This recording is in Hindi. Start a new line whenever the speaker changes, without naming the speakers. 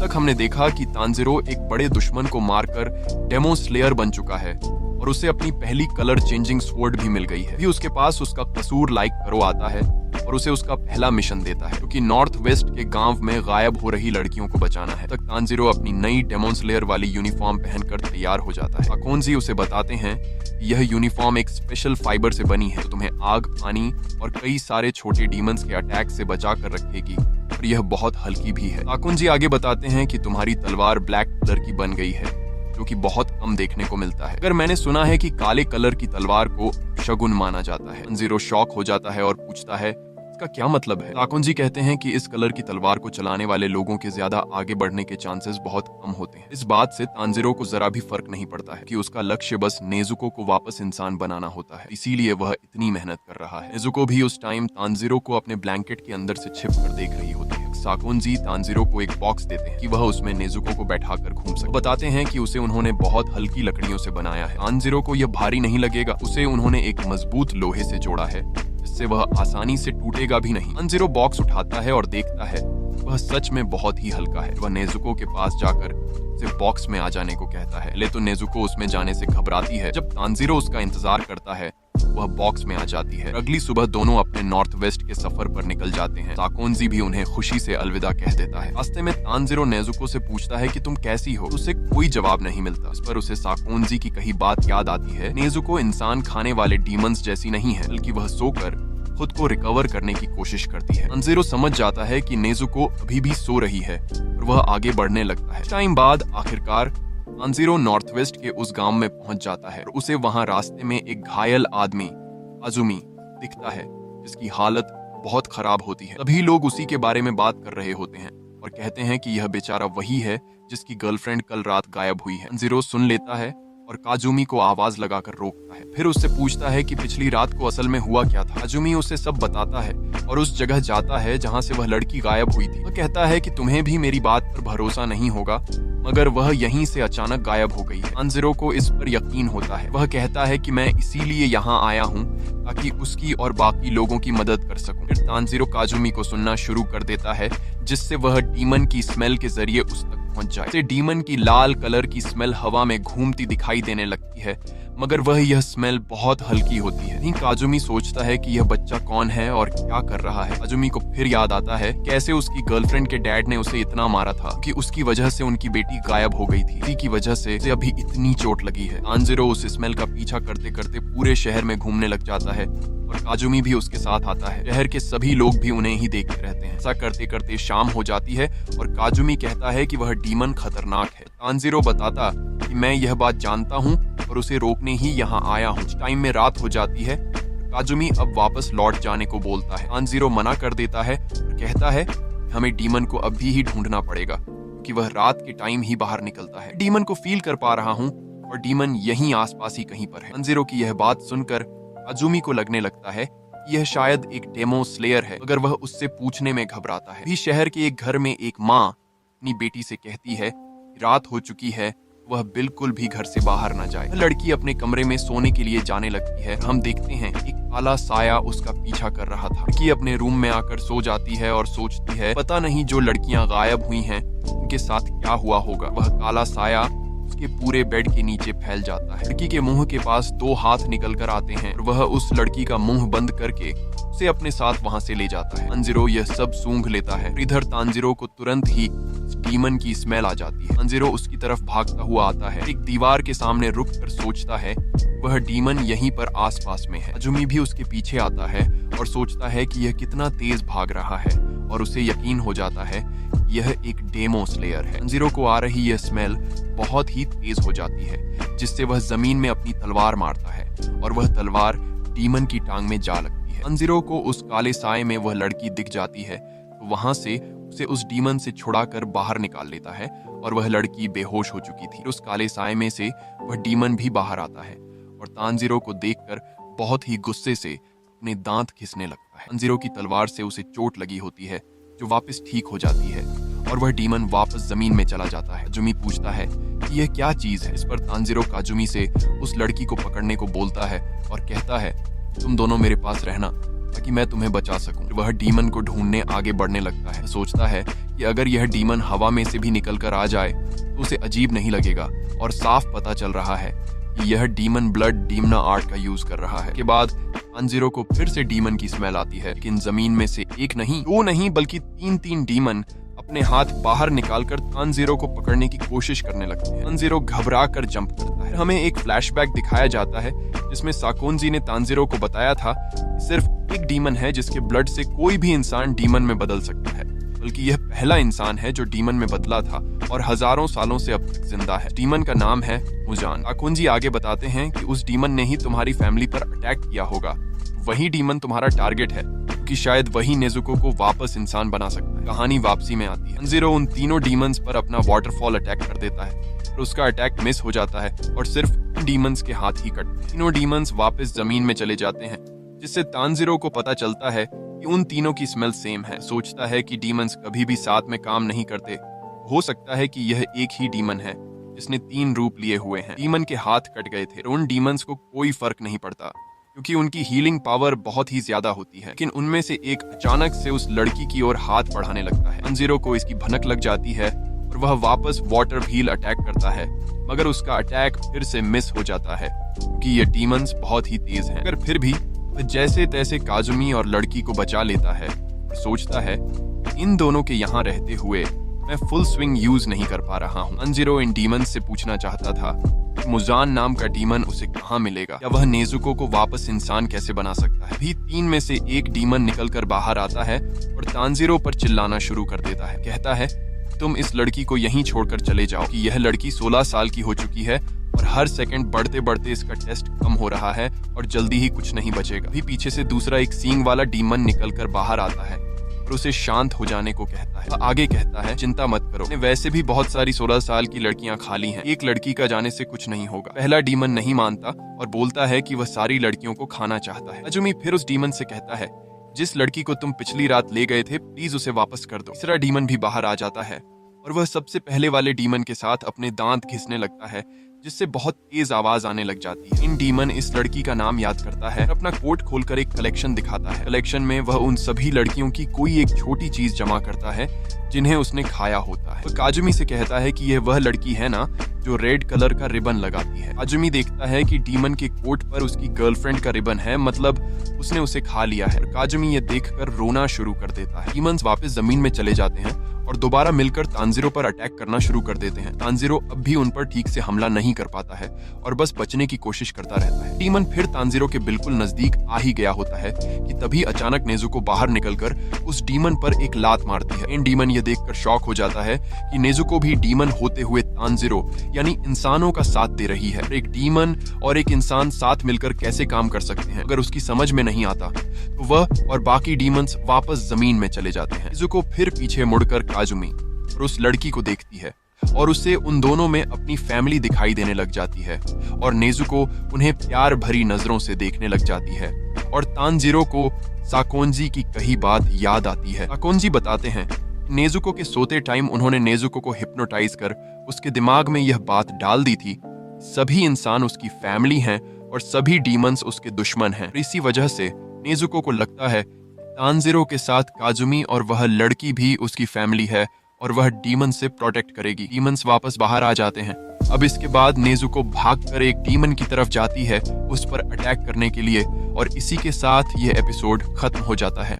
तक हमने देखा कि तांजिरो एक बड़े दुश्मन को मारकर डेमो स्लेयर बन चुका है और उसे अपनी पहली कलर चेंजिंग स्वॉर्ड भी मिल गई है। भी उसके पास उसका कसूर लाइक करो आता है और उसे उसका पहला मिशन देता है, क्योंकि नॉर्थ वेस्ट के गांव में गायब हो रही लड़कियों को बचाना है। तक तांजिरो अपनी नई डेमन स्लेयर वाली यूनिफॉर्म पहनकर तैयार हो जाता है। ताकोंजी उसे बताते हैं कि यह यूनिफॉर्म एक स्पेशल फाइबर से बनी है, तो तुम्हें आग, पानी और कई सारे छोटे डीमंस के अटैक से बचा कर रखेगी और यह बहुत हल्की भी है। ताकोंजी आगे बताते हैं कि तुम्हारी तलवार ब्लैक कलर की बन गई है, जो कि बहुत कम देखने को मिलता है। अगर मैंने सुना है कि काले कलर की तलवार को शगुन माना जाता है। तांजिरो शॉक हो जाता है और पूछता है इसका क्या मतलब है। ताकोंजी कहते हैं कि इस कलर की तलवार को चलाने वाले लोगों के ज्यादा आगे बढ़ने के चांसेस बहुत कम होते हैं। इस बात से तांजिरो को जरा भी फर्क नहीं पड़ता है कि उसका लक्ष्य बस नेजुको को वापस इंसान बनाना होता है, इसीलिए वह इतनी मेहनत कर रहा है। नेजुको भी उस टाइम तांजिरो को अपने ब्लैंकेट के अंदर से छिप कर देख रही होती है। ताकोंजी तांजिरो को एक बॉक्स देते हैं कि वह उसमें नेजुको को बैठाकर घूम सके। बताते हैं कि उसे उन्होंने बहुत हल्की लकड़ियों से बनाया है। तांजिरो को यह भारी नहीं लगेगा, उसे उन्होंने एक मजबूत लोहे से जोड़ा है जिससे वह आसानी से टूटेगा भी नहीं। तांजिरो बॉक्स उठाता है और देखता है वह सच में बहुत ही हल्का है। वह नेजुको के पास जाकर उसे बॉक्स में आ जाने को कहता है, लेकिन नेजुको उसमें जाने से घबराती है। जब तांजिरो उसका इंतजार करता है वह बॉक्स में आ जाती है। अगली सुबह दोनों अपने नॉर्थ वेस्ट के सफर पर निकल जाते हैं। ताकोंजी भी उन्हें खुशी से अलविदा कह देता है। रास्ते में तांजिरो नेजुको से पूछता है कि तुम कैसी हो। उसे कोई जवाब नहीं मिलता। इस पर उसे ताकोंजी की कही बात याद आती है। नेजुको इंसान खाने वाले डीमंस जैसी नहीं है, बल्कि वह सोकर खुद को रिकवर करने की कोशिश करती है। तांजिरो समझ जाता है कि नेजुको अभी भी सो रही है और वह आगे बढ़ने लगता है। टाइम बाद आखिरकार तांजिरो नॉर्थ वेस्ट के उस गांव में पहुंच जाता है और उसे वहां रास्ते में एक घायल आदमी काजुमी दिखता है जिसकी हालत बहुत खराब होती है। सभी लोग उसी के बारे में बात कर रहे होते हैं और कहते हैं कि यह बेचारा वही है जिसकी गर्लफ्रेंड कल रात गायब हुई है। तांजिरो सुन लेता है और काजुमी को आवाज लगाकर रोकता है। फिर उससे पूछता है कि पिछली रात को असल में हुआ क्या था। काजुमी उसे सब बताता है और उस जगह जाता है जहां से वह लड़की गायब हुई थी। वह कहता है कि तुम्हें भी मेरी बात पर भरोसा नहीं होगा, मगर वह यहीं से अचानक गायब हो गई है। तांजिरो को इस पर यकीन होता है। वह कहता है कि मैं इसीलिए यहाँ आया हूँ ताकि उसकी और बाकी लोगों की मदद कर सकूं। फिर तांजिरो काजुमी को सुनना शुरू कर देता है जिससे वह डीमन की स्मेल के जरिए उस तक पहुंच जाए। डीमन की लाल कलर की स्मेल हवा में घूमती दिखाई देने लगती है, मगर वह यह स्मेल बहुत हल्की होती है। काजुमी सोचता है कि यह बच्चा कौन है और क्या कर रहा है। काजुमी को फिर याद आता है कैसे उसकी गर्लफ्रेंड के डैड ने उसे इतना मारा था कि उसकी वजह से उनकी बेटी गायब हो गई थी। इसी की वजह से उसे अभी इतनी चोट लगी है। तांजिरो उस स्मेल का पीछा करते करते पूरे शहर में घूमने लग जाता है और काजुमी भी उसके साथ आता है। शहर के सभी लोग भी उन्हें ही देखते रहते हैं। ऐसा करते करते शाम हो जाती है और काजुमी कहता है कि वह डीमन खतरनाक है। तांजिरो बताता कि मैं यह बात जानता हूँ और उसे रोकने ही यहाँ आया हूँ। टाइम में रात हो जाती है। काजुमी अब वापस लौट जाने को बोलता है। तांजिरो मना कर देता है और कहता है हमें डीमन को अभी ही ढूंढना पड़ेगा क्योंकि वह रात के टाइम ही बाहर निकलता है। डीमन को फील कर पा रहा हूँ और डीमन यहीं आसपास ही कहीं पर है। तांजिरो की यह बात सुनकर काजुमी को लगने लगता है कि यह शायद एक डेमो स्लेयर है, मगर वह उससे पूछने में घबराता है। भी शहर के एक घर में एक माँ अपनी बेटी से कहती है रात हो चुकी है, वह बिल्कुल भी घर से बाहर न जाए। लड़की अपने कमरे में सोने के लिए जाने लगती है। हम देखते हैं एक काला साया उसका पीछा कर रहा था। लड़की अपने रूम में आकर सो जाती है और सोचती है पता नहीं जो लड़कियां गायब हुई हैं उनके साथ क्या हुआ होगा। वह काला साया उसके पूरे बेड के नीचे फैल जाता है। लड़की के मुंह के पास दो हाथ निकल कर आते हैं और वह उस लड़की का मुंह बंद करके उसे अपने साथ वहां से ले जाता है। तांजिरो यह सब सूंघ लेता है। इधर तांजिरो को तुरंत ही डीमन की स्मेल आ जाती है। तांजिरो उसकी तरफ भागता हुआ आता है। एक दीवार के सामने रुक कर सोचता है वह डीमन यहीं पर आसपास में है। काजुमी भी उसके पीछे आता है और सोचता है कि यह कितना तेज भाग रहा है और उसे यकीन हो जाता है यह एक डेमो स्लेयर है। तांजिरो को आ रही यह स्मेल बहुत ही तेज हो जाती है जिससे वह जमीन में अपनी तलवार मारता है और वह तलवार डीमन की टांग में जा लगती है। तांजिरो को उस काले साए में वह लड़की दिख जाती है, तो वहां से उसे उस डीमन से छुड़ाकर बाहर निकाल लेता है और वह लड़की बेहोश हो चुकी थी। उस काले साए में से वह डीमन भी बाहर आता है और तांजिरो को देखकर बहुत ही गुस्से से अपने दांत घिसने लगता है। तांजिरो की तलवार से उसे चोट लगी होती है जो वापस ठीक हो जाती है और वह डीमन वापस जमीन में चला जाता है। काजुमी पूछता है कि यह क्या चीज है। इस पर तांजिरो काजुमी से उस लड़की को पकड़ने को बोलता है और कहता है तुम दोनों मेरे पास रहना ताकि मैं तुम्हें बचा सकूं। वह डीमन को ढूंढने आगे बढ़ने लगता है। सोचता है कि अगर यह डीमन हवा में से भी निकलकर आ जाए तो उसे अजीब नहीं लगेगा और साफ पता चल रहा है कि यह डीमन ब्लड डीमना आर्ट का यूज कर रहा है। के बाद तानजीरो को फिर से डीमन की स्मेल आती है, लेकिन जमीन में से एक नहीं, दो नहीं, बल्कि तीन डीमन अपने हाथ बाहर निकालकर तानजीरो को पकड़ने की कोशिश करने लगते हैं। तानजीरो घबरा कर जंप करता है। हमें एक फ्लैशबैक दिखाया जाता है जिसमें साकोंजी ने तानजीरो को बताया था कि सिर्फ एक डीमन है जिसके ब्लड से कोई भी इंसान डीमन में बदल सकता है, बल्कि यह पहला इंसान है जो डीमन में बदला था और हजारों सालों से अब तक जिंदा है। डीमन का नाम है मुजान। साकोंजी आगे बताते हैं कि उस डीमन ने ही तुम्हारी फैमिली पर अटैक किया होगा। वही डीमन तुम्हारा टारगेट है, कि शायद वही नेजुको को वापस इंसान बना सकता है। कहानी वापसी में आती है। तानजीरो उन तीनों डीमंस पर अपना वाटरफॉल अटैक कर देता है, और उसका अटैक मिस हो जाता है और सिर्फ उन डीमंस के हाथ ही कटते हैं। तीनों डीमंस वापस जमीन में चले जाते हैं, जिससे तानजीरो को पता चलता है कि उन तीनों की स्मेल सेम है। सोचता है कि डीमंस कभी भी साथ में काम नहीं करते। हो सकता है कि यह एक ही डीमन है जिसने 3 रूप लिए हुए हैं। डीमन के हाथ कट गए थे, उन डीमंस को कोई फर्क नहीं पड़ता क्योंकि उनकी हीलिंग पावर बहुत ही ज्यादा होती है। लेकिन उनमें से एक अचानक से उस लड़की की ओर हाथ बढ़ाने लगता है। तानजीरो को इसकी भनक लग जाती है और वह वापस वाटर व्हील अटैक करता है, मगर उसका अटैक फिर से मिस हो जाता है क्योंकि ये डीमंस बहुत ही तेज हैं। मगर फिर भी वह जैसे तैसे काजुमी और लड़की को बचा लेता है और सोचता है इन दोनों के यहाँ रहते हुए मैं फुल स्विंग यूज नहीं कर पा रहा हूँ। तानजीरो इन डीमंस से पूछना चाहता था कि मुजान नाम का डीमन उसे कहाँ मिलेगा, या वह नेजुको को वापस इंसान कैसे बना सकता है। अभी 3 में से एक डीमन निकलकर बाहर आता है और तानजीरो पर चिल्लाना शुरू कर देता है। कहता है तुम इस लड़की को यहीं छोड़कर चले जाओ कि यह लड़की 16 साल की हो चुकी है और हर सेकंड बढ़ते बढ़ते इसका टेस्ट कम हो रहा है और जल्दी ही कुछ नहीं बचेगा। अभी पीछे से दूसरा एक सींग वाला डीमन निकलकर बाहर आता है और उसे शांत हो जाने को कहता है। आगे कहता है चिंता मत करो, वैसे भी बहुत सारी 16 साल की लड़कियां खाली हैं, एक लड़की का जाने से कुछ नहीं होगा। पहला डीमन नहीं मानता और बोलता है कि वह सारी लड़कियों को खाना चाहता है। काजुमी फिर उस डीमन से कहता है जिस लड़की को तुम पिछली रात ले गए थे प्लीज उसे वापस कर दो। तीसरा डीमन भी बाहर आ जाता है और वह सबसे पहले वाले डीमन के साथ अपने दांत घिसने लगता है, जिससे बहुत तेज आवाज आने लग जाती है। इन डीमन इस लड़की का नाम याद करता है और अपना कोट खोलकर एक कलेक्शन दिखाता है। कलेक्शन में वह उन सभी लड़कियों की कोई एक छोटी चीज जमा करता है जिन्हें उसने खाया होता है। तो काजुमी से कहता है कि यह वह लड़की है ना जो रेड कलर का रिबन लगाती है। काजुमी देखता है कि डीमन के कोट पर उसकी गर्लफ्रेंड का रिबन है, मतलब उसने उसे खा लिया है। काजुमी ये देखकर रोना शुरू कर देता है। डीमंस वापस जमीन में चले जाते हैं और दोबारा मिलकर तानजीरो पर अटैक करना शुरू कर देते हैं। तानजीरो अब भी उन पर ठीक से हमला नहीं कर पाता है और बस बचने की कोशिश करता रहता है। डीमन फिर तानजीरो के बिल्कुल नजदीक आ ही गया होता है कि तभी अचानक नेजुको बाहर निकलकर उस डीमन पर एक लात मारती है। इन डीमन ये देखकर शॉक हो जाता है कि नेजुको भी डीमन होते हुए तानजीरो यानी इंसानों का साथ दे रही है। एक डीमन और एक इंसान साथ मिलकर कैसे काम कर सकते हैं, अगर उसकी समझ में नहीं आता तो वह और बाकी डीमंस वापस जमीन में चले जाते हैं। नेजुको फिर पीछे मुड़कर काजुमी और उस लड़की को देखती है और उससे उन दोनों में अपनी फैमिली दिखाई देने लग जाती है और नेजुको उन्हें प्यार भरी नजरों से देखने लग जाती है और तानजीरो को साकोंजी की कही बात याद आती है। साकोंजी बताते हैं नेजुको के सोते टाइम उन्होंने नेजुको को हिप्नोटाइज कर उसके दिमाग में यह बात डाल दी थी सभी इंसान उसकी फैमिली हैं और सभी डीमंस उसके दुश्मन हैं। इसी वजह से नेजुको को लगता है तानजीरो के साथ काजुमी और वह लड़की भी उसकी फैमिली है और वह डीमन से प्रोटेक्ट करेगी। डीमंस वापस बाहर आ जाते हैं। अब इसके बाद नेजुको भागकर एक डीमन की तरफ जाती है उस पर अटैक करने के लिए और इसी के साथ यह एपिसोड खत्म हो जाता है।